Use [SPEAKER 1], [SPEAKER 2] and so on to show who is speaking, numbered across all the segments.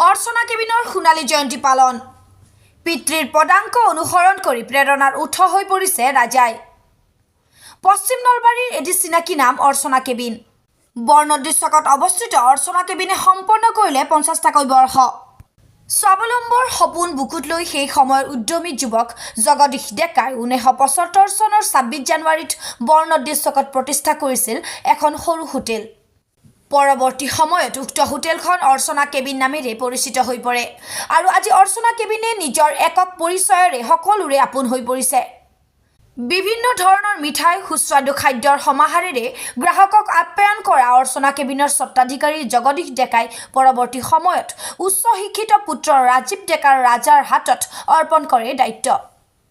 [SPEAKER 1] অৰ্চনা কেবিনৰ সোণালী জয়ন্তী পালন পিতৃৰ পদাঙ্ক অনুসৰণ কৰি প্ৰেৰণাৰ উৎস হৈ পৰিছে ৰাজাই। পশ্চিম নলবাৰীৰ এটি চিনাকি নাম অৰ্চনা কেবিন। বৰনদী চকত অৱস্থিত অৰ্চনা কেবিনে সম্পন্ন কৰিলে 50টাকৈ বৰ্ষ। স্বাৱলম্বৰ সপোন বুকুত লৈ সেই সময়ৰ উদ্যমী যুৱক জগদীশ ডেকাই 1975 চনৰ 26 জানুৱাৰীত বৰনদী চকত প্ৰতিষ্ঠা কৰিছিল এখন সৰু হোটেল। পৰৱৰ্তী সময়ত উক্ত হোটেলখন অৰ্চনা কেবিন নামেৰে পৰিচিত হৈ পৰে আৰু আজি অৰ্চনা কেবিনে নিজৰ একক পৰিচয়ৰে সকলোৰে আপোন হৈ পৰিছে। বিভিন্ন ধৰণৰ মিঠাই সুস্বাদু খাদ্যৰ সমাহাৰেৰে গ্ৰাহকক আপ্যায়ন কৰা অৰ্চনা কেবিনৰ স্বত্বাধিকাৰী জগদীশ ডেকাই পৰৱৰ্তী সময়ত উচ্চ শিক্ষিত পুত্ৰ ৰাজীৱ ডেকাৰ ৰাজাৰ হাতত অৰ্পণ কৰে দায়িত্ব।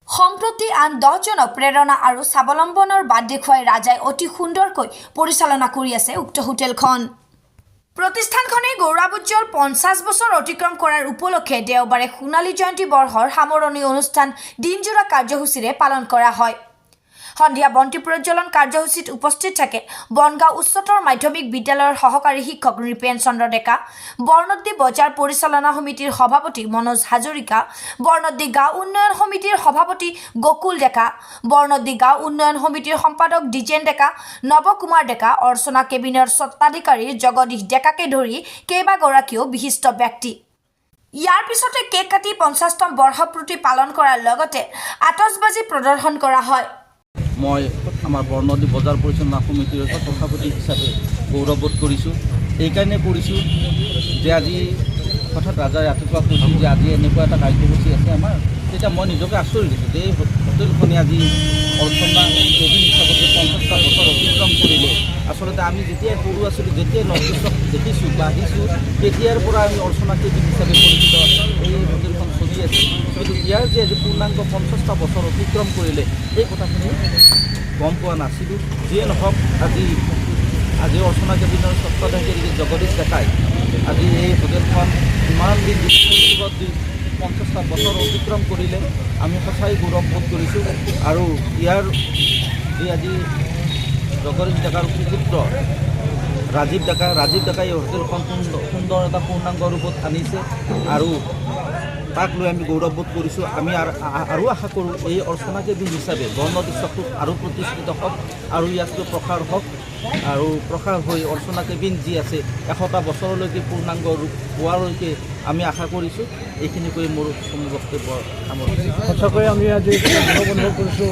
[SPEAKER 1] সম্প্ৰতি আন 10জনক প্ৰেৰণা আৰু স্বাৱলম্বনৰ বাট দেখুৱাই ৰাজাই অতি সুন্দৰকৈ পৰিচালনা কৰি আছে উক্ত হোটেলখন। প্ৰতিষ্ঠানখনে গৌৰৱোজ্জ্বল 50 বছৰ অতিক্ৰম কৰাৰ উপলক্ষে দেওবাৰে সোণালী জয়ন্তী বৰ্ষৰ সামৰণি অনুষ্ঠান দিনজোৰা কাৰ্যসূচীৰে পালন কৰা হয়। সন্ধিয়া বন্তি প্ৰজ্বলন কাৰ্যসূচীত উপস্থিত থাকে বনগাঁও উচ্চতৰ মাধ্যমিক বিদ্যালয়ৰ সহকাৰী শিক্ষক নৃপেন চন্দ্ৰ ডেকা, বৰনদী বজাৰ পৰিচালনা সমিতিৰ সভাপতি মনোজ হাজৰিকা, বৰনদী গাঁও উন্নয়ন সমিতিৰ সভাপতি গকুল ডেকা, বৰনদী গাঁও উন্নয়ন সমিতিৰ সম্পাদক দ্বিজেন ডেকা, নৱকুমাৰ ডেকা, অৰ্চনা কেবিনৰ স্বত্বাধিকাৰী জগদীশ ডেকাকে ধৰি কেইবাগৰাকীও বিশিষ্ট ব্যক্তি। ইয়াৰ পিছতে কেক কাটি 50তম বৰ্ষপূৰ্তি পালন কৰাৰ লগতে আতচবাজি প্ৰদৰ্শন কৰা হয়।
[SPEAKER 2] মই আমাৰ বৰনদী বজাৰ পৰিচালনা সমিতিৰ সভাপতি হিচাপে গৌৰৱবোধ কৰিছোঁ। এইকাৰণে কৰিছোঁ যে আজি হঠাৎ ৰাজাই ৰাতিপুৱা কৈছিল যে আজি এনেকুৱা এটা কাৰ্যসূচী আছে আমাৰ, তেতিয়া মই নিজকে আচৰিত দিছোঁ যে এই হোটেলখনে আজি অৰ্চনা কেবিন হিচাপত 50টা বছৰ অতিক্ৰম কৰিলে। আচলতে আমি যেতিয়াই সৰু আছিলোঁ, যেতিয়াই নৰ্থ-ইষ্টত দেখিছোঁ বা আহিছোঁ, তেতিয়াৰ পৰা আমি অৰ্চনা কেবিন হিচাপে পৰিচিত এই হোটেলখন চলি আছে। কিন্তু ইয়াৰ যে আজি পূৰ্ণাংগ 50টা বছৰ অতিক্ৰম কৰিলে এই কথাখিনি গম পোৱা নাছিলোঁ। যিয়ে নহওক আজি অৰ্চনা কেবিনৰ স্বত্বাধিকাৰী জগদীশ ডেকাই আজি এই হোটেলখন ইমান দিন 50টা বছৰ অতিক্ৰম কৰিলে আমি সঁচাই গৌৰৱবোধ কৰিছোঁ। আৰু ইয়াৰ যি আজি জগদীশ ডেকাৰ সুপুত্ৰ ৰাজীৱ ডেকাই এই হোটেলখন সুন্দৰ এটা পূৰ্ণাংগ ৰূপত আনিছে আৰু তাক লৈ আমি গৌৰৱবোধ কৰিছোঁ। আমি আৰু আশা কৰোঁ এই অৰ্চনা কেবিন হিচাপে বৰনদী চকটোত আৰু প্ৰতিষ্ঠিত হওক আৰু ইয়াতকৈ প্ৰসাৰ হওক আৰু প্ৰসাৰ হৈ অৰ্চনা কেবিন যি আছে 100টা বছৰলৈকে পূৰ্ণাংগ ৰূপ পোৱালৈকে আমি আশা কৰিছোঁ। এইখিনি কৈ মোৰ বক্তব্য সামৰিছোঁ।
[SPEAKER 3] সঁচাকৈ আমি আজি অনুভৱ কৰিছোঁ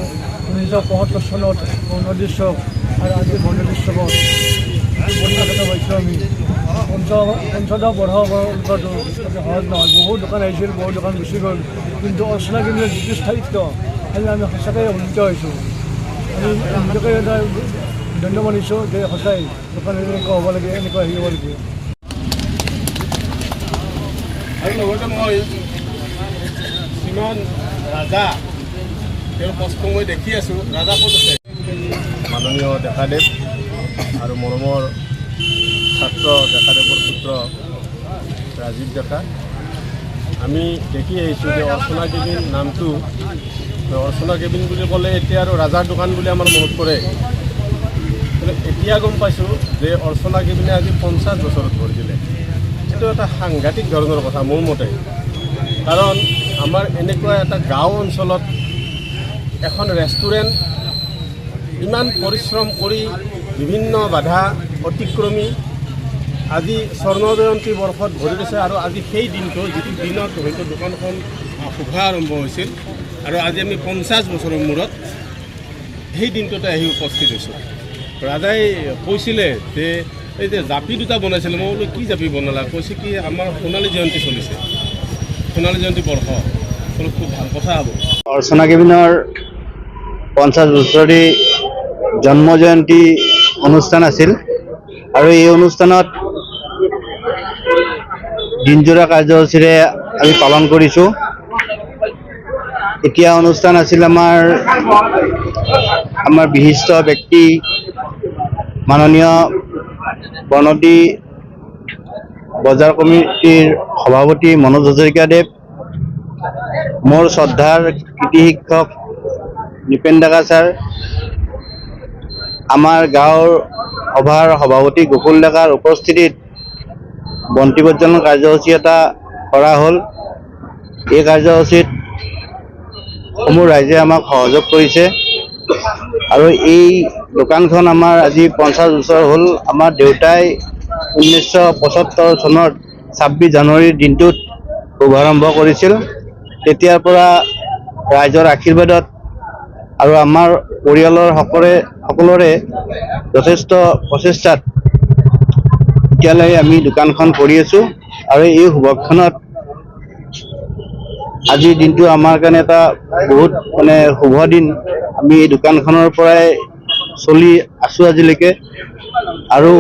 [SPEAKER 3] 1975 চনত বৰনদী চক আৰু আজি বৰনদী চকত পৰিচালনা পাইছোঁ আমি। 50টা বৰ্ষ সহজ নহয়, বহুত দোকান আহিছিল, বহুত দোকান গুচি গ'ল, কিন্তু অৰ্চনা কেবিনৰ যিটো স্থায়িত্ব আজি আমি সঁচাকৈ উপনীত হৈছোঁ। আমি নিজকে এটা ধন্য মানিছোঁ যে সঁচাই দোকান এনেকুৱা হ'ব লাগে, এনেকুৱা হেৰি হ'ব লাগে।
[SPEAKER 4] আৰু লগতে মই শ্ৰীমান ৰাজা তেওঁৰ কষ্ট মই দেখি আছোঁ। ৰাজা ক'ত আছে? মাননীয় ডেকাদেৱ আৰু মৰমৰ ছাত্ৰ ডেকাদেৱৰ পুত্ৰ ৰাজীৱ ডেকা। আমি দেখি আহিছোঁ যে অৰ্চনা কেবিন নামটো অৰ্চনা কেবিন বুলি ক'লে এতিয়া আৰু ৰাজাৰ দোকান বুলি আমাৰ মনত পৰে। কিন্তু এতিয়া গম পাইছোঁ যে অৰ্চনা কেবিনে আজি 50 বছৰত ভৰিছিলে। এইটো এটা সাংঘাতিক ধৰণৰ কথা মোৰ মতে, কাৰণ আমাৰ এনেকুৱা এটা গাঁও অঞ্চলত এখন ৰেষ্টুৰেণ্ট ইমান পৰিশ্ৰম কৰি বিভিন্ন বাধা অতিক্ৰমী আজি স্বৰ্ণ জয়ন্তী বৰ্ষত ভৰি দিছে। আৰু আজি সেই দিনটো যিটো দিনত হয়তো দোকানখন শুভ আৰম্ভ হৈছিল আৰু আজি আমি 50 বছৰৰ মূৰত সেই দিনটোতে আহি উপস্থিত হৈছোঁ। ৰাজাই কৈছিলে যে এই যে জাপি দুটা বনাইছিলে, মই বোলো কি জাপি বনালা? কৈছে কি আমাৰ সোণালী জয়ন্তী চলিছে, সোণালী জয়ন্তী বৰ্ষ, খুব ভাল কথা হ'ব।
[SPEAKER 5] অৰ্চনা কেবিনৰ 50 বছৰী জন্ম জয়ন্তী অনুষ্ঠান আছিল আৰু এই অনুষ্ঠানত দিনজোৰা কাৰ্যসূচীৰে আমি পালন কৰিছোঁ। এতিয়া অনুষ্ঠান আছিল আমাৰ বিশিষ্ট ব্যক্তি মাননীয় বৰনদী বজাৰ কমিটিৰ সভাপতি মনোজ হাজৰিকাদেৱ, মোৰ শ্ৰদ্ধাৰ কৃতি শিক্ষক নৃপেন ডেকা ছাৰ, আমাৰ গাঁৱৰ সভাৰ সভাপতি গকুল ডেকাৰ উপস্থিতিত বন্তি প্ৰজ্বলন কাৰ্যসূচী এটা কৰা হ'ল। এই কাৰ্যসূচীত সমূহ ৰাইজে আমাক সহযোগ কৰিছে আৰু এই দোকানখন আমাৰ আজি 50 বছৰ হ'ল। আমাৰ দেউতাই 1975 চনৰ 26 জানুৱাৰীৰ দিনটোত শুভাৰম্ভ কৰিছিল। তেতিয়াৰ পৰা ৰাইজৰ আশীৰ্বাদত আৰু আমাৰ পৰিয়ালৰ সকলোৰে যথেষ্ট প্ৰচেষ্টাত এতিয়ালৈ আমি দোকানখন কৰি আছোঁ আৰু এই শুভক্ষণত আজিৰ দিনটো আমাৰ কাৰণে এটা বহুত শুভ দিন। আমি এই দোকানখনৰ পৰাই চলি আছোঁ আজিলৈকে আৰু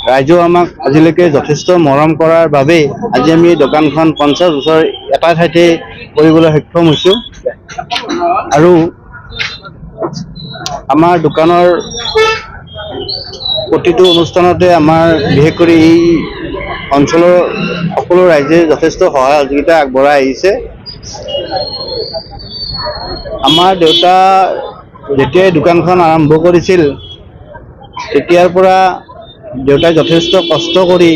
[SPEAKER 5] ৰাইজেও আমাক আজিলৈকে যথেষ্ট মৰম কৰাৰ বাবে আজি আমি এই দোকানখন 50 বছৰ এটা ঠাইতে কৰিবলৈ সক্ষম হৈছোঁ আৰু আমাৰ দোকানৰ প্ৰতিটো অনুষ্ঠানতে আমাৰ বিশেষ কৰি এই অঞ্চলৰ সকলো ৰাইজে যথেষ্ট সহায় সহযোগিতা আগবঢ়াই আহিছে। আমাৰ দেউতা যেতিয়াই দোকানখন আৰম্ভ কৰিছিল তেতিয়াৰ পৰা দেউতাই যথেষ্ট কষ্ট কৰি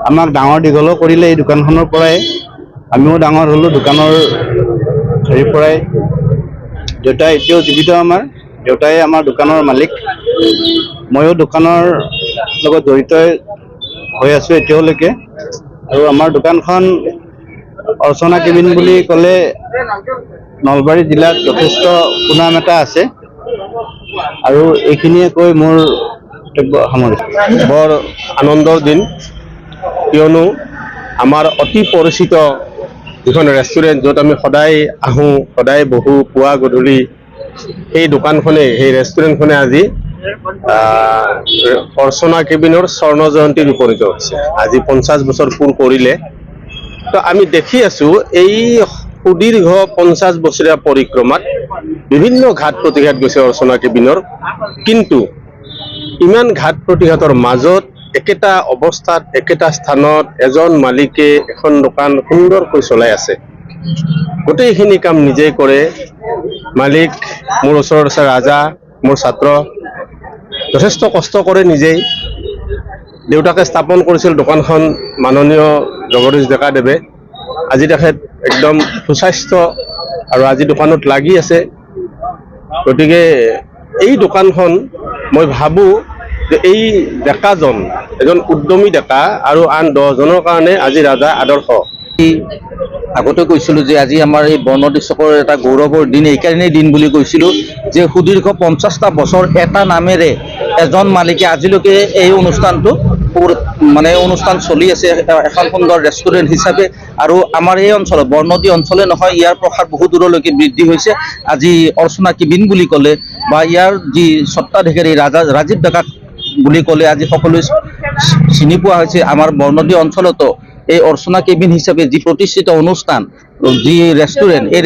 [SPEAKER 5] আমাক ডাঙৰ দীঘলো কৰিলে। এই দোকানখনৰ পৰাই আমিও ডাঙৰ হ'লোঁ দোকানৰ হেৰিৰ পৰাই। দেউতা এতিয়াও জীৱিত। দেউতাই আমাৰ দোকানৰ মালিক। ময়ো দোকানৰ লগত জড়িত হৈ আছোঁ এতিয়ালৈকে। আৰু আমাৰ দোকানখন অৰ্চনা কেবিন বুলি ক'লে নলবাৰী জিলাত যথেষ্ট সুনাম এটা আছে আৰু এইখিনিয়ে কৈ মোৰ বক্তব্য সামৰিছোঁ।
[SPEAKER 4] বৰ আনন্দৰ দিন, কিয়নো আমাৰ অতি পৰিচিত যিখন ৰেষ্টুৰেণ্ট য'ত আমি সদায় আহোঁ, সদায় বহোঁ পুৱা গধূলি, সেই দোকানখনে, সেই ৰেষ্টুৰেণ্টখনে আজি অৰ্চনা কেবিনৰ স্বৰ্ণ জয়ন্তীত উপনীত হৈছে। আজি 50 বছৰ পূৰ কৰিলে। তো আমি দেখি আছোঁ এই সুদীৰ্ঘ 50 বছৰীয়া পৰিক্ৰমাত বিভিন্ন ঘাট প্ৰতিঘাত গৈছে অৰ্চনা কেবিনৰ, কিন্তু ইমান ঘাট প্ৰতিঘাতৰ মাজত একেটা অৱস্থাত একেটা স্থানত এজন মালিকে এখন দোকান সুন্দৰকৈ চলাই আছে। গোটেইখিনি কাম নিজেই কৰে। মালিক মোৰ ওচৰত আছে ৰাজা, মোৰ ছাত্ৰ, যথেষ্ট কষ্ট কৰে নিজেই। দেউতাকে স্থাপন কৰিছিল দোকানখন মাননীয় জগদীশ ডেকাদেৱে। আজি তেখেত একদম সুস্বাস্থ্য আৰু আজি দোকানত লাগি আছে। গতিকে এই দোকানখন মই ভাবোঁ যে এই ডেকাজন এজন উদ্যমী ডেকা আৰু আন 10জনৰ কাৰণে আজি ৰাজা আদৰ্শ।
[SPEAKER 2] আগতে কৈছিলোঁ যে আজি আমাৰ এই বৰ্ণদী চকৰ এটা গৌৰৱৰ দিন। এইকাৰণেই দিন বুলি কৈছিলোঁ যে সুদীৰ্ঘ 50টা বছৰ এটা নামেৰে এজন মালিকে আজিলৈকে এই অনুষ্ঠানটো অনুষ্ঠান চলি আছে এখন সুন্দৰ ৰেষ্টুৰেণ্ট হিচাপে। আৰু আমাৰ এই অঞ্চলত বৰ্ণদী অঞ্চলে নহয়, ইয়াৰ প্ৰসাৰ বহু দূৰলৈকে বৃদ্ধি হৈছে। আজি অৰ্চনা কেবিন বুলি ক'লে বা ইয়াৰ যি স্বত্বাধিকাৰী ৰাজীৱ ডেকা বুলি ক'লে আজি সকলোৱে চিনি পোৱা হৈছে। আমাৰ বৰ্ণদী অঞ্চলতো এই অৰ্চনা কেবিন হিচাপে যি প্ৰতিষ্ঠিত অনুষ্ঠান, যি ৰেষ্টুৰেণ্ট, এই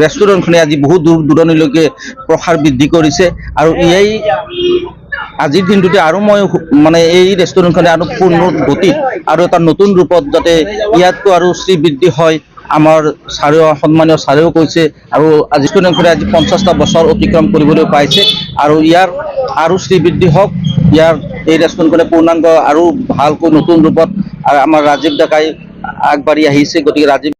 [SPEAKER 2] ৰেষ্টুৰেণ্টখনে আজি বহু দূৰ দূৰণিলৈকে প্ৰসাৰ বৃদ্ধি কৰিছে। আৰু এই আজিৰ দিনটোতে আৰু মই এই ৰেষ্টুৰেণ্টখনে আৰু পূৰ্ণ গতিত আৰু এটা নতুন ৰূপত যাতে ইয়াতকৈ আৰু শ্ৰীবৃদ্ধি হয়, আমাৰ সন্মানীয় ছাৰেও কৈছে। আৰু আজি ৰেষ্টুৰেণ্টখনে আজি 50টা বছৰ অতিক্ৰম কৰিবলৈ পাইছে আৰু ইয়াৰ আৰু শ্ৰীবৃদ্ধি হওক। এই ৰেষ্টুৰেণ্টখনে পূৰ্ণাংগ আৰু ভালকৈ নতুন ৰূপত আমাৰ ৰাজীৱ ডেকাই আগবাঢ়ি আহিছে। গতিকে ৰাজীৱ